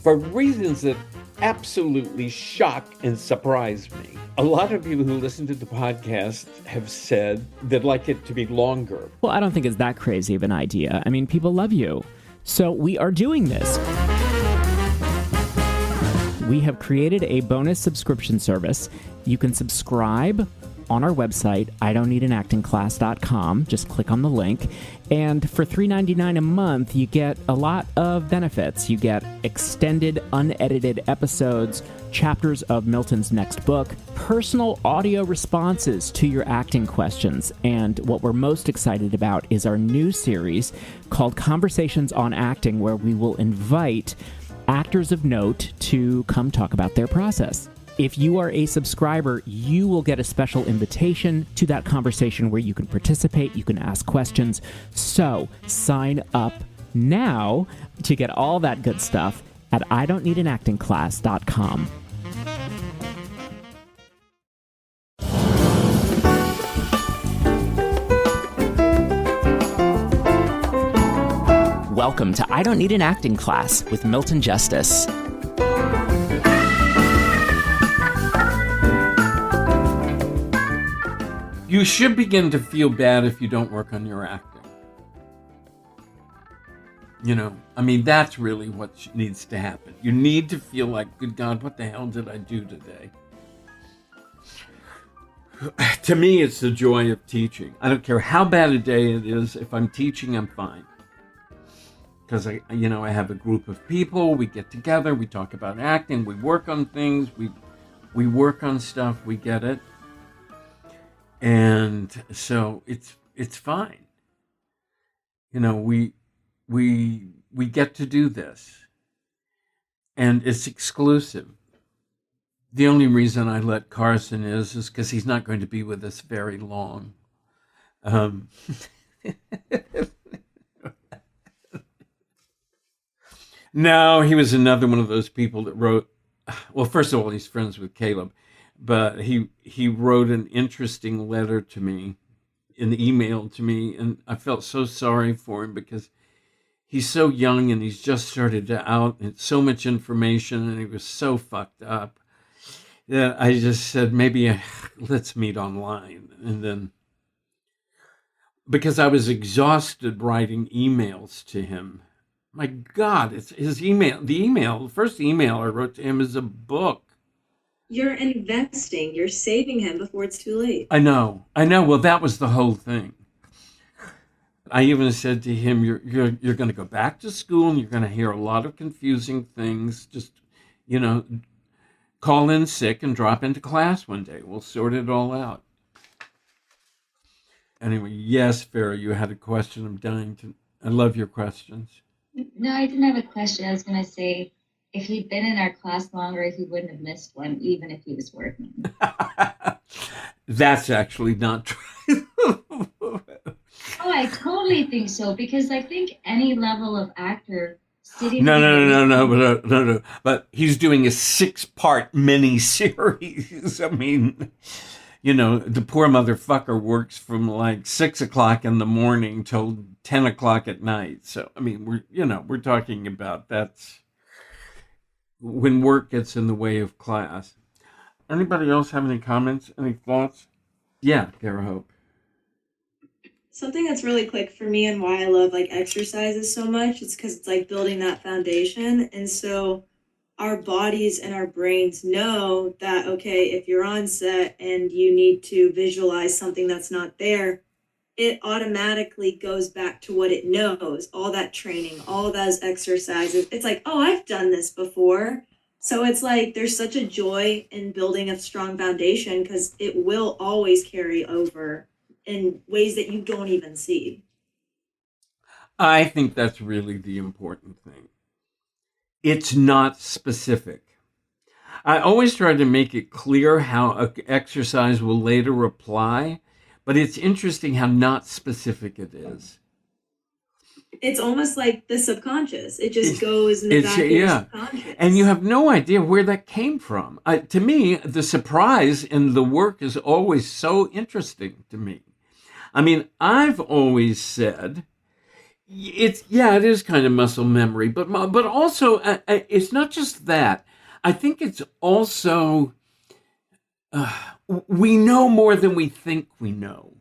for reasons that absolutely shock and surprise me. A lot of people who listen to the podcast have said they'd like it to be longer. Well, I don't think it's that crazy of an idea. I mean, people love you. So we are doing this. We have created a bonus subscription service. You can subscribe on our website, IDon'tNeedAnActingClass.com. Just click on the link. And for $3.99 a month, you get a lot of benefits. You get extended, unedited episodes, chapters of Milton's next book, personal audio responses to your acting questions. And what we're most excited about is our new series called Conversations on Acting, where we will invite actors of note to come talk about their process. If you are a subscriber, you will get a special invitation to that conversation where you can participate, you can ask questions. So sign up now to get all that good stuff at IDon'tNeedAnActingClass.com. Welcome to I Don't Need an Acting Class with Milton Justice. You should begin to feel bad if you don't work on your acting. You know, I mean, that's really what needs to happen. You need to feel like, good God, what the hell did I do today? To me, it's the joy of teaching. I don't care how bad a day it is. If I'm teaching, I'm fine. Because I have a group of people. We get together. We talk about acting. We work on things. We work on stuff. We get it. And so it's fine. You know, we get to do this. And it's exclusive. The only reason I let Carson is because he's not going to be with us very long. No, he was another one of those people that wrote, well, first of all, he's friends with Caleb. But he wrote an interesting letter to me, an email to me, and I felt so sorry for him because he's so young and he's just started out, and so much information, and he was so fucked up that I just said, maybe let's meet online. And then, because I was exhausted writing emails to him. My God, it's his email. The first email I wrote to him is a book. You're investing. You're saving him before it's too late. I know. Well, that was the whole thing. I even said to him, you're going to go back to school and you're going to hear a lot of confusing things. Just, call in sick and drop into class one day. We'll sort it all out. Anyway, yes, Farrah, you had a question. I love your questions. No, I didn't have a question. I was going to say, if he'd been in our class longer, he wouldn't have missed one, even if he was working. That's actually not true. Oh, I totally think so, because I think any level of actor sitting... No. But he's doing a 6-part mini-series. I mean, the poor motherfucker works from like 6 o'clock in the morning till 10 o'clock at night. So, I mean, we're talking about that's... when work gets in the way of class. Anybody else have any comments, any thoughts? Yeah, Kara Hope. Something that's really clicked for me and why I love exercises so much, it's because it's building that foundation. And so our bodies and our brains know that, okay, if you're on set and you need to visualize something that's not there, it automatically goes back to what it knows, all that training, all those exercises. It's like, oh, I've done this before. So it's there's such a joy in building a strong foundation because it will always carry over in ways that you don't even see. I think that's really the important thing. It's not specific. I always try to make it clear how an exercise will later apply. But it's interesting how not specific it is. It's almost like the subconscious. It just goes in the back of your subconscious. And you have no idea where that came from. To me, the surprise in the work is always so interesting to me. I mean, I've always said, it is kind of muscle memory, but also it's not just that. I think it's also uh, we know more than we think we know.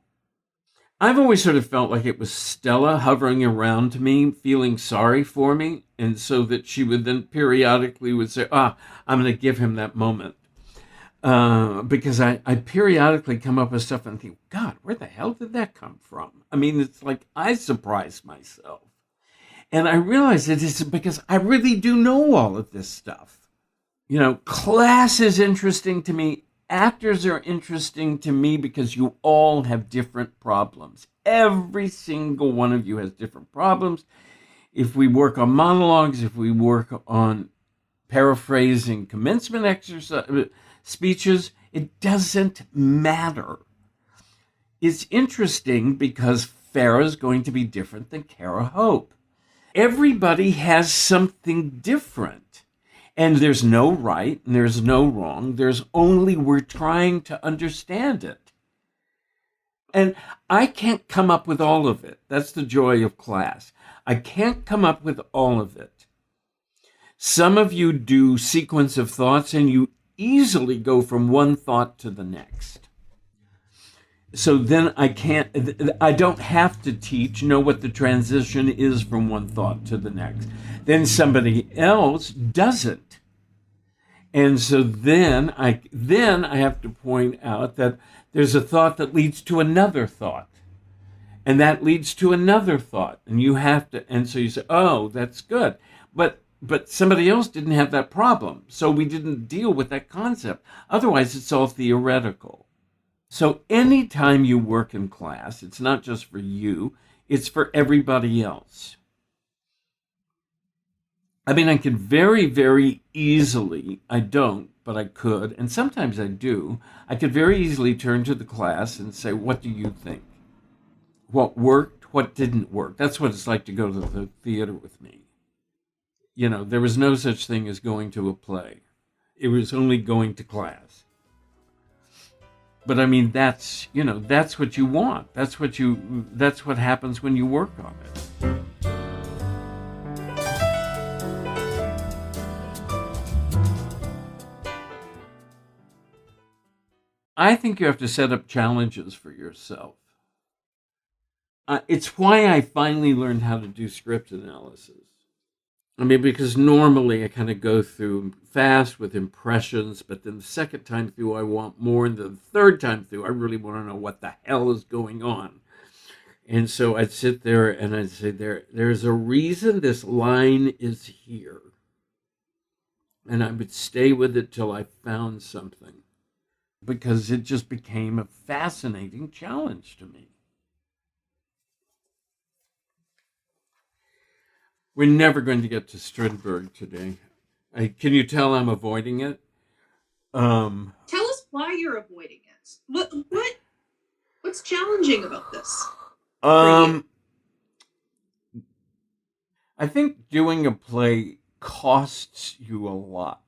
I've always sort of felt like it was Stella hovering around me, feeling sorry for me, and so that she would then periodically would say, I'm going to give him that moment. Because I periodically come up with stuff and think, God, where the hell did that come from? I mean, it's like I surprise myself. And I realize it is because I really do know all of this stuff. Class is interesting to me. Actors are interesting to me because you all have different problems. Every single one of you has different problems. If we work on monologues, if we work on paraphrasing commencement exercise speeches, it doesn't matter. It's interesting because Farrah's going to be different than Kara Hope. Everybody has something different. And there's no right and there's no wrong. There's only we're trying to understand it. And I can't come up with all of it. That's the joy of class. I can't come up with all of it. Some of you do sequence of thoughts and you easily go from one thought to the next. So then I don't have to know what the transition is from one thought to the next. Then somebody else doesn't. And so then I have to point out that there's a thought that leads to another thought. And that leads to another thought. And you have to, and so you say, oh, that's good. But somebody else didn't have that problem. So we didn't deal with that concept. Otherwise, it's all theoretical. So anytime you work in class, it's not just for you, it's for everybody else. I mean, I could very, very easily, I don't, but I could, and sometimes I do, I could very easily turn to the class and say, what do you think? What worked? What didn't work? That's what it's like to go to the theater with me. There was no such thing as going to a play. It was only going to class. But I mean, that's what you want. That's what happens when you work on it. I think you have to set up challenges for yourself. It's why I finally learned how to do script analysis. I mean, because normally I kind of go through fast with impressions, but then the second time through I want more, and the third time through I really want to know what the hell is going on. And so I'd sit there and I'd say, there's a reason this line is here. And I would stay with it till I found something, because it just became a fascinating challenge to me. We're never going to get to Strindberg today. Can you tell I'm avoiding it? Tell us why you're avoiding it. What's challenging about this? I think doing a play costs you a lot.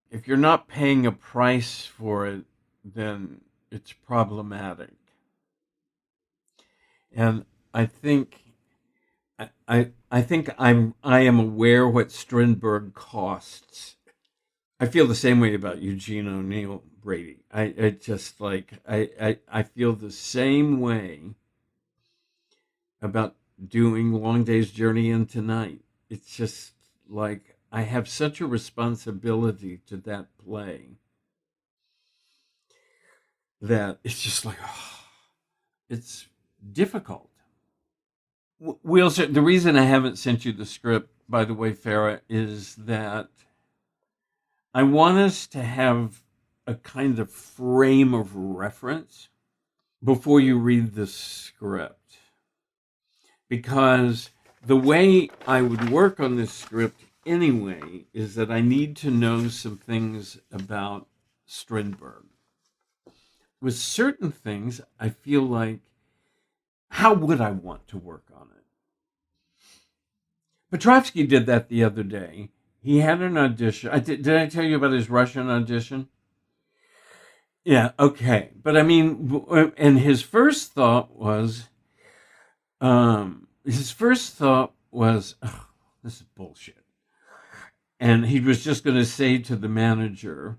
If you're not paying a price for it, then it's problematic. And I think I am aware what Strindberg costs. I feel the same way about Eugene O'Neill, Brady. I feel the same way about doing Long Day's Journey into Night. It's just like I have such a responsibility to that play that it's just like, it's difficult. The reason I haven't sent you the script, by the way, Farrah, is that I want us to have a kind of frame of reference before you read the script. Because the way I would work on this script anyway is that I need to know some things about Strindberg. With certain things, I feel like, how would I want to work on it? Petrovsky did that the other day. He had an audition. Did I tell you about his Russian audition? Yeah, okay. But I mean, and his first thought was, his first thought was, oh, this is bullshit. And he was just going to say to the manager,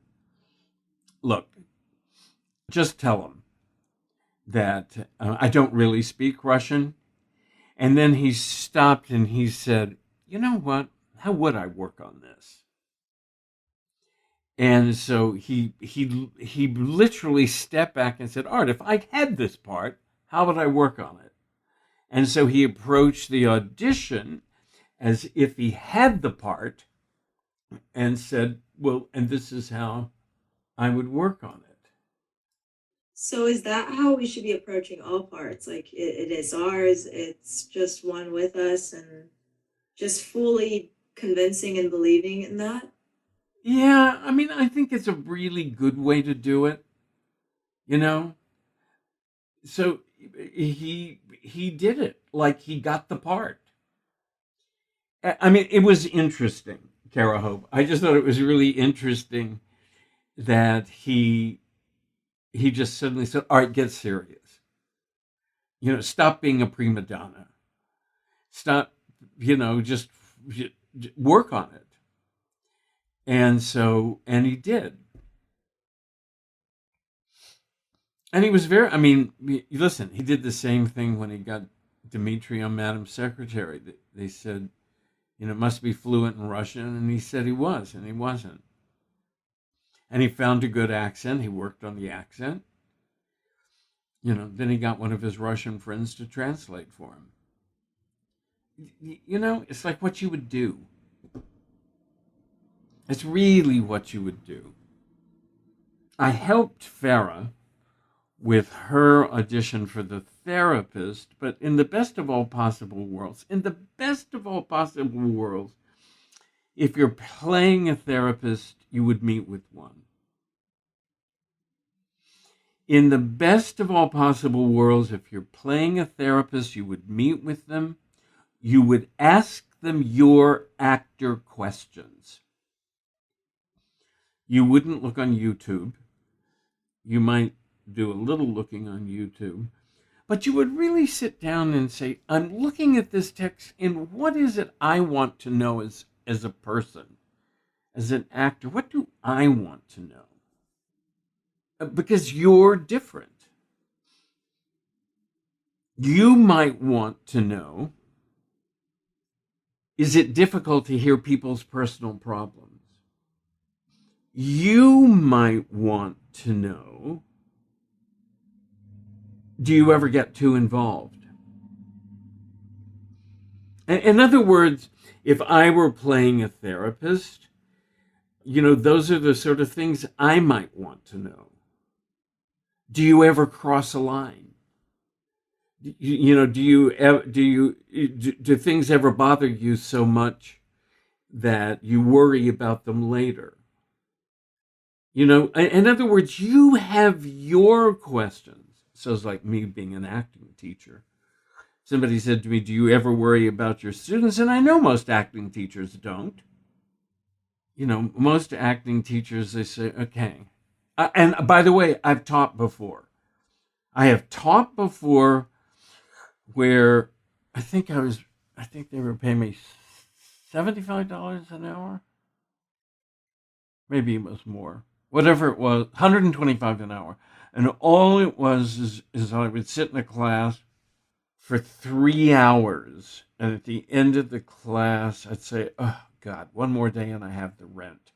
look, just tell him that I don't really speak Russian. And then he stopped and he said, you know what? How would I work on this? And so he literally stepped back and said, Art, if I'd had this part, how would I work on it? And so he approached the audition as if he had the part and said, well, and this is how I would work on it. So is that how we should be approaching all parts? Like it is ours, it's just one with us, and just fully convincing and believing in that? Yeah, I mean, I think it's a really good way to do it, you know? So he did it, like he got the part. I mean, it was interesting, Tara Hope. I just thought it was really interesting that he just suddenly said, all right, get serious. You know, stop being a prima donna. Stop, just work on it. And he did. And he was listen, he did the same thing when he got Dmitry on Madam Secretary. They said, must be fluent in Russian. And he said he was, and he wasn't. And he found a good accent. He worked on the accent. Then he got one of his Russian friends to translate for him. It's like what you would do. It's really what you would do. I helped Farah with her audition for The Therapist, but in the best of all possible worlds, if you're playing a therapist, you would meet with one. In the best of all possible worlds, if you're playing a therapist, you would meet with them. You would ask them your actor questions. You wouldn't look on YouTube. You might do a little looking on YouTube. But you would really sit down and say, I'm looking at this text, and what is it I want to know as a person, as an actor? What do I want to know? Because you're different. You might want to know, is it difficult to hear people's personal problems? You might want to know, do you ever get too involved? In other words, if I were playing a therapist, those are the sort of things I might want to know. Do you ever cross a line? Do things ever bother you so much that you worry about them later? In other words, you have your questions. So it's like me being an acting teacher. Somebody said to me, do you ever worry about your students? And I know most acting teachers don't. Most acting teachers, they say, okay. And by the way, I've taught before. I have taught before where I think they were paying me $75 an hour. Maybe it was more. Whatever it was, $125 an hour. And all it was is I would sit in a class for 3 hours. And at the end of the class, I'd say, oh, God, one more day and I have the rent.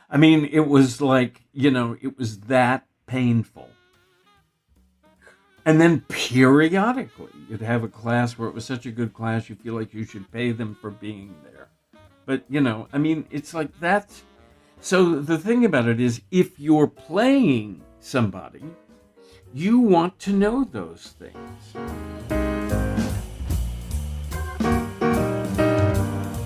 I mean, it was like, it was that painful. And then periodically, you'd have a class where it was such a good class, you feel like you should pay them for being there. But, it's like that's... So the thing about it is, if you're playing somebody, you want to know those things.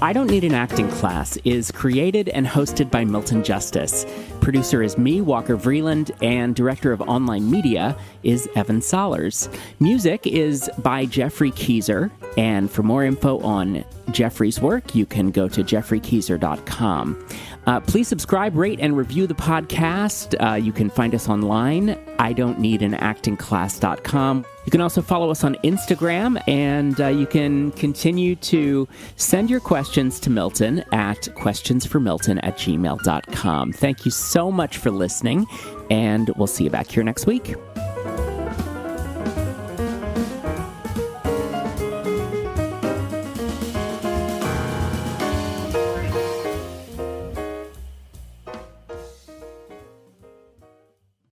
I Don't Need an Acting Class is created and hosted by Milton Justice. Producer is me, Walker Vreeland, and director of online media is Evan Solers. Music is by Jeffrey Keyser, and for more info on Jeffrey's work, you can go to jeffreykeyser.com. Please subscribe, rate, and review the podcast. You can find us online, IDon'tNeedAnActingClass.com. You can also follow us on Instagram, and you can continue to send your questions to Milton at questionsformilton@gmail.com. Thank you so much for listening, and we'll see you back here next week.